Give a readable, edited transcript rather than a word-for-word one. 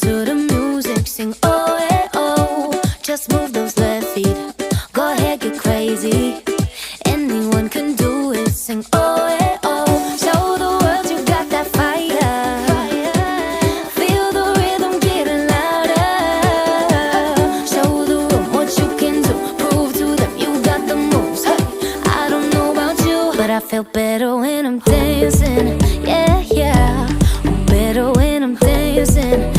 to the music, sing oh hey oh. Just move those left feet, go ahead, get crazy. Anyone can do it, sing oh hey oh. Show the world you got that fire. Feel the rhythm getting louder. Show the room what you can do, prove to them you got the moves. Hey, I don't know about you, but I feel better when I'm dancing. Yeah, yeah, better when I'm dancing.